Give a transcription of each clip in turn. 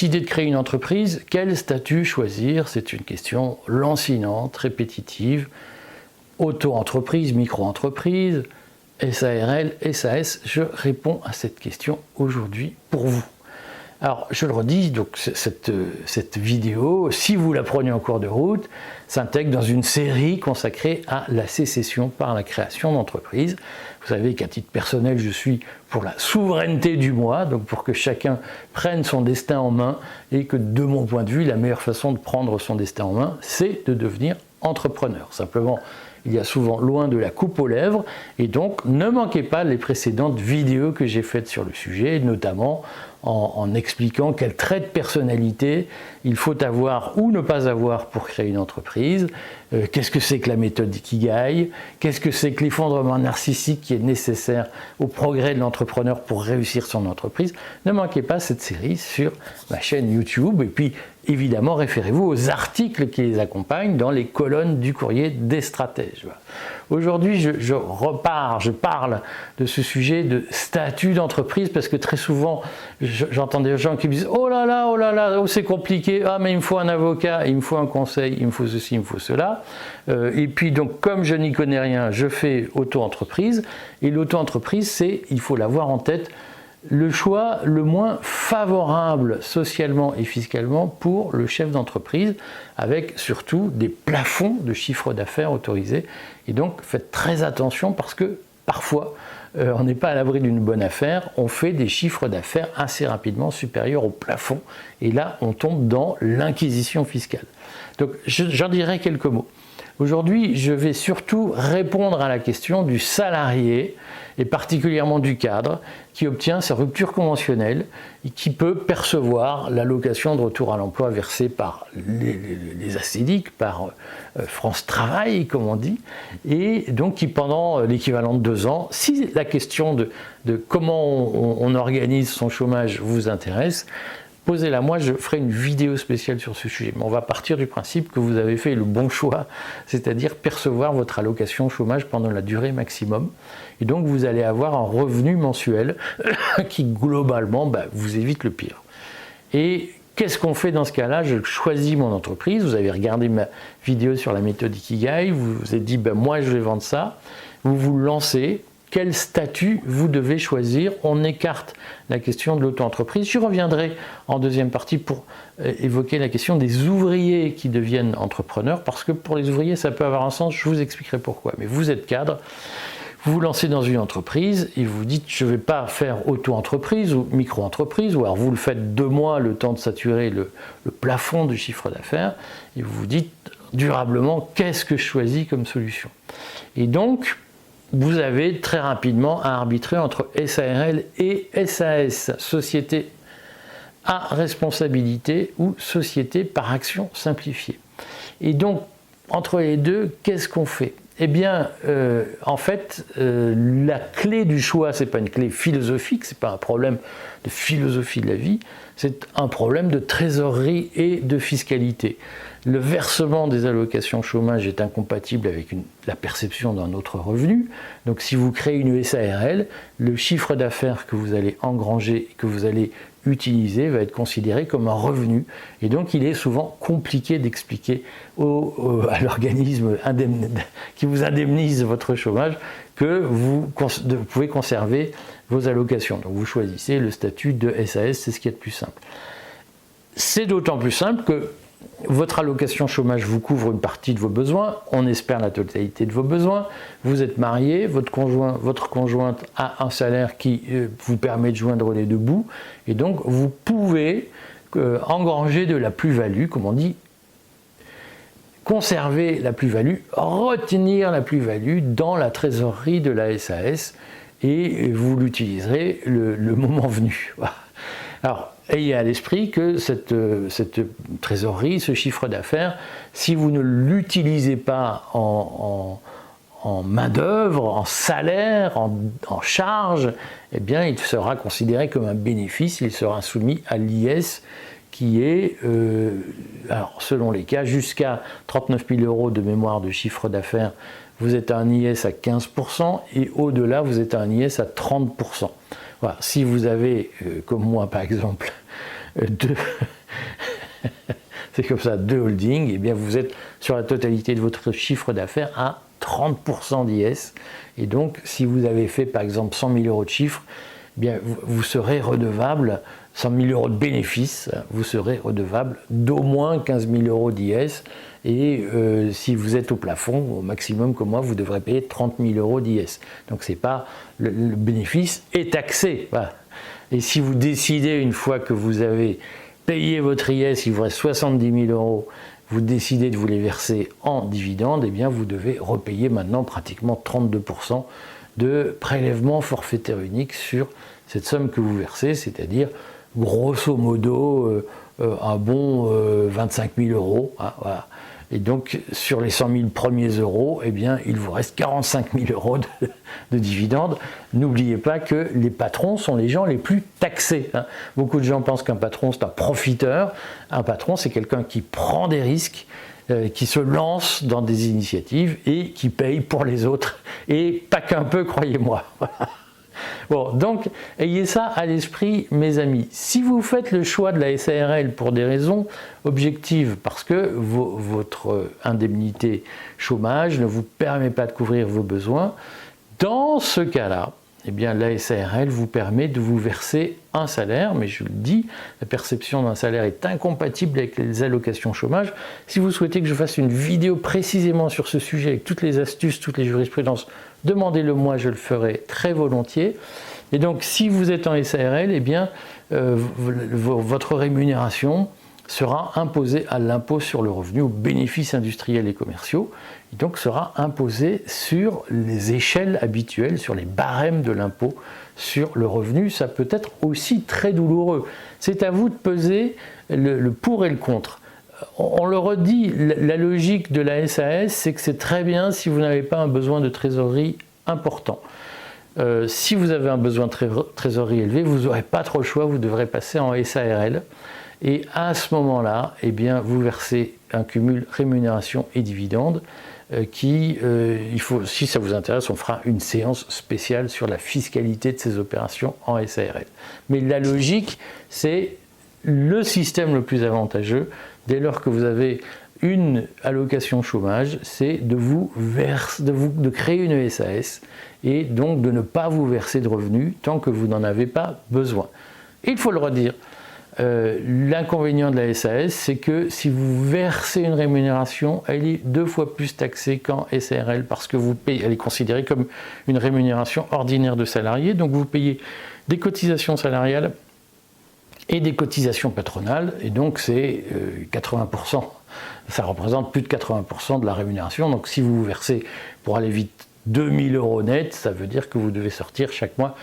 décidé de créer une entreprise, quel statut choisir? C'est une question lancinante, répétitive. Auto-entreprise, micro-entreprise, SARL, SAS, je réponds à cette question aujourd'hui pour vous. Alors, je le redis, donc cette vidéo, si vous la prenez en cours de route, s'intègre dans une série consacrée à la sécession par la création d'entreprise. Vous savez qu'à titre personnel, je suis pour la souveraineté du moi, donc pour que chacun prenne son destin en main, et que de mon point de vue, la meilleure façon de prendre son destin en main, c'est de devenir entrepreneur. Simplement, il y a souvent loin de la coupe aux lèvres, et donc ne manquez pas les précédentes vidéos que j'ai faites sur le sujet, notamment en expliquant quel trait de personnalité il faut avoir ou ne pas avoir pour créer une entreprise, qu'est-ce que c'est que la méthode Ikigai, qu'est-ce que c'est que l'effondrement narcissique qui est nécessaire au progrès de l'entrepreneur pour réussir son entreprise. Ne manquez pas cette série sur ma chaîne YouTube, et puis évidemment référez-vous aux articles qui les accompagnent dans les colonnes du courrier des stratèges. Aujourd'hui, je parle de ce sujet de statut d'entreprise, parce que très souvent, j'entends des gens qui me disent « Oh là là, oh, c'est compliqué, ah mais il me faut un avocat, il me faut un conseil, il me faut ceci, il me faut cela. » Et puis donc, comme je n'y connais rien, je fais auto-entreprise. Et l'auto-entreprise, c'est, il faut l'avoir en tête, le choix le moins favorable socialement et fiscalement pour le chef d'entreprise, avec surtout des plafonds de chiffre d'affaires autorisés. Et donc faites très attention, parce que parfois on n'est pas à l'abri d'une bonne affaire, on fait des chiffres d'affaires assez rapidement supérieurs au plafond, et là on tombe dans l'inquisition fiscale. Donc j'en dirai quelques mots. Aujourd'hui, je vais surtout répondre à la question du salarié, et particulièrement du cadre, qui obtient sa rupture conventionnelle et qui peut percevoir l'allocation de retour à l'emploi versée par les ACDIC, par France Travail, comme on dit, et donc qui pendant l'équivalent de 2 ans, si la question de comment on organise son chômage vous intéresse, posez-la moi, je ferai une vidéo spéciale sur ce sujet. Mais on va partir du principe que vous avez fait le bon choix, c'est-à-dire percevoir votre allocation chômage pendant la durée maximum. Et donc vous allez avoir un revenu mensuel qui globalement vous évite le pire. Et qu'est-ce qu'on fait dans ce cas-là? Je choisis mon entreprise, vous avez regardé ma vidéo sur la méthode Ikigai, vous vous êtes dit moi je vais vendre ça, vous vous lancez. Quel statut vous devez choisir? On écarte la question de l'auto-entreprise. Je reviendrai en deuxième partie pour évoquer la question des ouvriers qui deviennent entrepreneurs, parce que pour les ouvriers, ça peut avoir un sens, je vous expliquerai pourquoi. Mais vous êtes cadre, vous vous lancez dans une entreprise et vous dites « je ne vais pas faire auto-entreprise ou micro-entreprise », ou alors vous le faites 2 mois, le temps de saturer le plafond du chiffre d'affaires, et vous vous dites durablement « qu'est-ce que je choisis comme solution ?» Et donc, vous avez très rapidement à arbitrer entre SARL et SAS, société à responsabilité ou société par action simplifiée. Et donc, entre les deux, qu'est-ce qu'on fait? Eh bien, en fait, la clé du choix, ce n'est pas une clé philosophique, ce n'est pas un problème de philosophie de la vie, c'est un problème de trésorerie et de fiscalité. Le versement des allocations chômage est incompatible avec la perception d'un autre revenu. Donc si vous créez une SARL, le chiffre d'affaires que vous allez engranger, que vous allez utiliser, va être considéré comme un revenu. Et donc il est souvent compliqué d'expliquer à l'organisme qui vous indemnise votre chômage que vous pouvez conserver vos allocations. Donc vous choisissez le statut de SAS, c'est ce qui est le plus simple. C'est d'autant plus simple que votre allocation chômage vous couvre une partie de vos besoins, on espère la totalité de vos besoins, vous êtes marié, votre conjointe a un salaire qui vous permet de joindre les 2 bouts, et donc vous pouvez engranger de la plus-value, comme on dit, conserver la plus-value, retenir la plus-value dans la trésorerie de la SAS, et vous l'utiliserez le moment venu. Alors, ayez à l'esprit que cette trésorerie, ce chiffre d'affaires, si vous ne l'utilisez pas en main-d'œuvre, en salaire, en charge, eh bien, il sera considéré comme un bénéfice, il sera soumis à l'IS qui est, alors, selon les cas, jusqu'à 39 000 € de mémoire de chiffre d'affaires, vous êtes à un IS à 15%, et au-delà, vous êtes à un IS à 30%. Voilà. Si vous avez, comme moi par exemple, deux, c'est comme ça, deux holdings, et bien vous êtes sur la totalité de votre chiffre d'affaires à 30% d'IS. Et donc, si vous avez fait par exemple 100 000 euros de chiffre, eh bien vous serez redevable, 100 000 euros de bénéfices, vous serez redevable d'au moins 15 000 euros d'IS. Et si vous êtes au plafond, au maximum comme moi, vous devrez payer 30 000 euros d'IS. Donc c'est pas le bénéfice est taxé. Voilà. Et si vous décidez, une fois que vous avez payé votre IS, il vous reste 70 000 euros, vous décidez de vous les verser en dividendes, eh bien vous devez repayer maintenant pratiquement 32% de prélèvement forfaitaire unique sur cette somme que vous versez, c'est-à-dire grosso modo un bon 25 000 euros. Hein, voilà. Et donc, sur les 100 000 premiers euros, eh bien, il vous reste 45 000 euros de dividendes. N'oubliez pas que les patrons sont les gens les plus taxés. Hein. Beaucoup de gens pensent qu'un patron, c'est un profiteur. Un patron, c'est quelqu'un qui prend des risques, qui se lance dans des initiatives et qui paye pour les autres. Et pas qu'un peu, croyez-moi. Bon, donc, ayez ça à l'esprit, mes amis. Si vous faites le choix de la SARL pour des raisons objectives, parce que votre indemnité chômage ne vous permet pas de couvrir vos besoins, dans ce cas-là, eh bien, la SARL vous permet de vous verser un salaire, mais je le dis, la perception d'un salaire est incompatible avec les allocations chômage. Si vous souhaitez que je fasse une vidéo précisément sur ce sujet, avec toutes les astuces, toutes les jurisprudences, demandez-le moi, je le ferai très volontiers. Et donc, si vous êtes en SARL, eh bien, votre rémunération sera imposée à l'impôt sur le revenu, aux bénéfices industriels et commerciaux, et donc sera imposée sur les échelles habituelles, sur les barèmes de l'impôt sur le revenu. Ça peut être aussi très douloureux. C'est à vous de peser le pour et le contre. On le redit, la logique de la SAS, c'est que c'est très bien si vous n'avez pas un besoin de trésorerie important. Si vous avez un besoin de trésorerie élevé, vous n'aurez pas trop le choix, vous devrez passer en SARL. Et à ce moment-là, eh bien, vous versez un cumul rémunération et dividendes si ça vous intéresse, on fera une séance spéciale sur la fiscalité de ces opérations en SARL. Mais la logique, c'est le système le plus avantageux dès lors que vous avez une allocation chômage, c'est de créer une SAS et donc de ne pas vous verser de revenus tant que vous n'en avez pas besoin. Et il faut le redire, l'inconvénient de la SAS, c'est que si vous versez une rémunération, elle est 2 fois plus taxée qu'en SARL parce que elle est considérée comme une rémunération ordinaire de salarié, donc vous payez des cotisations salariales et des cotisations patronales, et donc c'est 80%. Ça représente plus de 80% de la rémunération. Donc si vous versez, pour aller vite, 2 000 euros net, ça veut dire que vous devez sortir chaque mois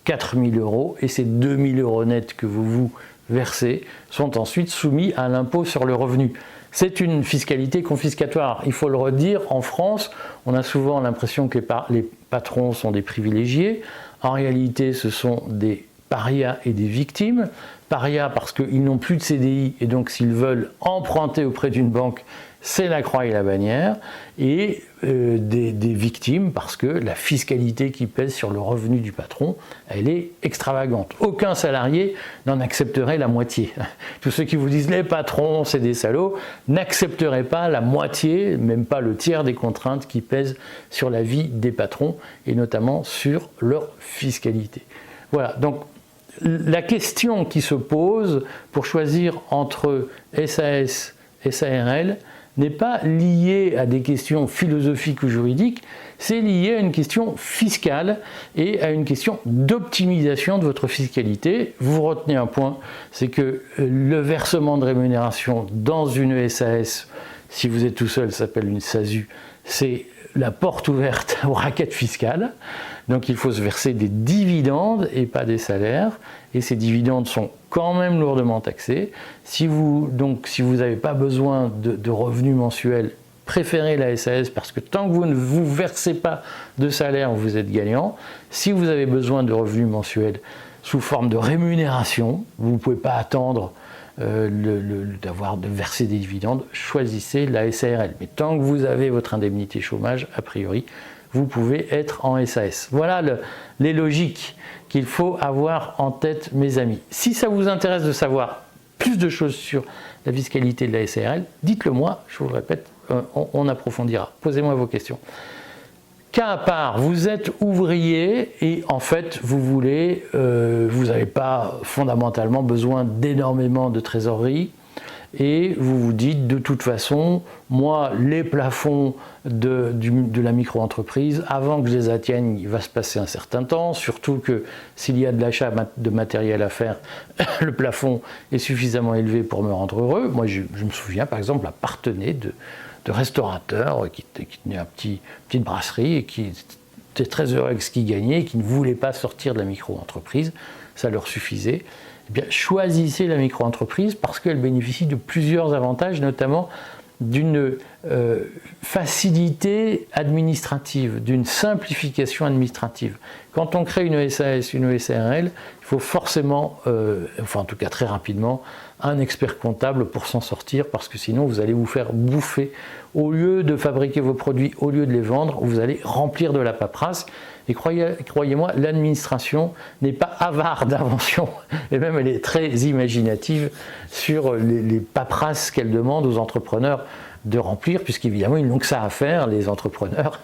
4 000 euros. Et ces 2 000 euros net que vous versez sont ensuite soumis à l'impôt sur le revenu. C'est une fiscalité confiscatoire. Il faut le redire, en France, on a souvent l'impression que les patrons sont des privilégiés. En réalité, ce sont des parias et des victimes. Parias parce qu'ils n'ont plus de CDI et donc s'ils veulent emprunter auprès d'une banque, c'est la croix et la bannière. Et des victimes parce que la fiscalité qui pèse sur le revenu du patron, elle est extravagante. Aucun salarié n'en accepterait la moitié. Tous ceux qui vous disent les patrons, c'est des salauds, n'accepteraient pas la moitié, même pas le tiers des contraintes qui pèsent sur la vie des patrons et notamment sur leur fiscalité. Voilà, donc la question qui se pose pour choisir entre SAS et SARL n'est pas liée à des questions philosophiques ou juridiques, c'est lié à une question fiscale et à une question d'optimisation de votre fiscalité. Vous retenez un point, c'est que le versement de rémunération dans une SAS, si vous êtes tout seul, ça s'appelle une SASU, c'est la porte ouverte aux raquettes fiscales. Donc il faut se verser des dividendes et pas des salaires. Et ces dividendes sont quand même lourdement taxés. Si vous n'avez pas besoin de revenus mensuels, préférez la SAS parce que tant que vous ne vous versez pas de salaire, vous êtes gagnant. Si vous avez besoin de revenus mensuels sous forme de rémunération, vous ne pouvez pas attendre de verser des dividendes, choisissez la SARL. Mais tant que vous avez votre indemnité chômage, a priori, vous pouvez être en SAS. Voilà les logiques qu'il faut avoir en tête, mes amis. Si ça vous intéresse de savoir plus de choses sur la fiscalité de la SARL, dites-le moi, je vous le répète, on approfondira. Posez-moi vos questions. Cas à part, vous êtes ouvrier et en fait vous n'avez pas fondamentalement besoin d'énormément de trésorerie et vous vous dites de toute façon, moi les plafonds de la micro-entreprise, avant que je les atteigne, il va se passer un certain temps, surtout que s'il y a de l'achat de matériel à faire, le plafond est suffisamment élevé pour me rendre heureux. Moi je me souviens par exemple à Parthenay de restaurateurs qui tenaient une petite brasserie et qui étaient très heureux avec ce qu'ils gagnaient et qui ne voulaient pas sortir de la micro-entreprise, ça leur suffisait. Eh bien, choisissez la micro-entreprise parce qu'elle bénéficie de plusieurs avantages, notamment d'une facilité administrative, d'une simplification administrative. Quand on crée une SAS, une SARL, il faut forcément, enfin en tout cas très rapidement, un expert comptable pour s'en sortir, parce que sinon vous allez vous faire bouffer. Au lieu de fabriquer vos produits, au lieu de les vendre, vous allez remplir de la paperasse. Et croyez-moi, l'administration n'est pas avare d'invention, et même elle est très imaginative sur les paperasses qu'elle demande aux entrepreneurs de remplir, puisqu'évidemment ils n'ont que ça à faire, les entrepreneurs,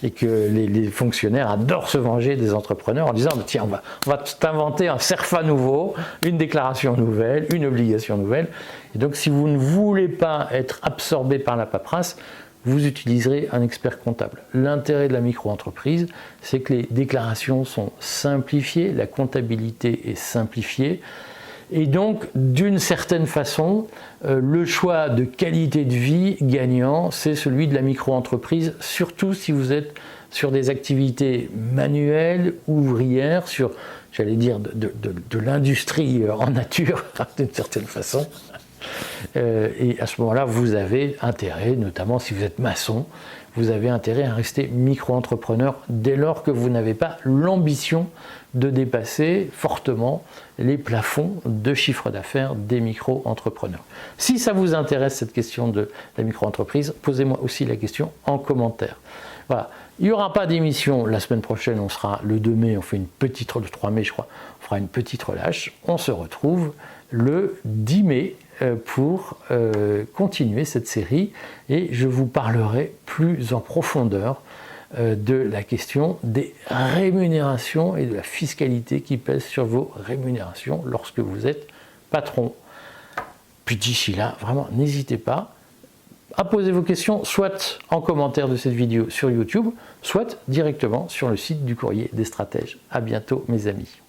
et que les fonctionnaires adorent se venger des entrepreneurs en disant tiens, on va t'inventer un CERFA nouveau, une déclaration nouvelle, une obligation nouvelle. Et donc si vous ne voulez pas être absorbé par la paperasse, vous utiliserez un expert comptable. L'intérêt de la micro-entreprise, c'est que les déclarations sont simplifiées, la comptabilité est simplifiée, et donc d'une certaine façon, le choix de qualité de vie gagnant, c'est celui de la micro-entreprise, surtout si vous êtes sur des activités manuelles, ouvrières, sur, j'allais dire, de l'industrie en nature, d'une certaine façon. Et à ce moment-là, vous avez intérêt, notamment si vous êtes maçon, vous avez intérêt à rester micro-entrepreneur dès lors que vous n'avez pas l'ambition de dépasser fortement les plafonds de chiffre d'affaires des micro-entrepreneurs. Si ça vous intéresse cette question de la micro-entreprise, posez-moi aussi la question en commentaire. Voilà. Il n'y aura pas d'émission la semaine prochaine, on sera le 2 mai, on fait une petite, le 3 mai je crois, on fera une petite relâche. On se retrouve le 10 mai pour continuer cette série et je vous parlerai plus en profondeur de la question des rémunérations et de la fiscalité qui pèse sur vos rémunérations lorsque vous êtes patron. Puis d'ici là, vraiment, n'hésitez pas à poser vos questions, soit en commentaire de cette vidéo sur YouTube, soit directement sur le site du Courrier des Stratèges. À bientôt mes amis.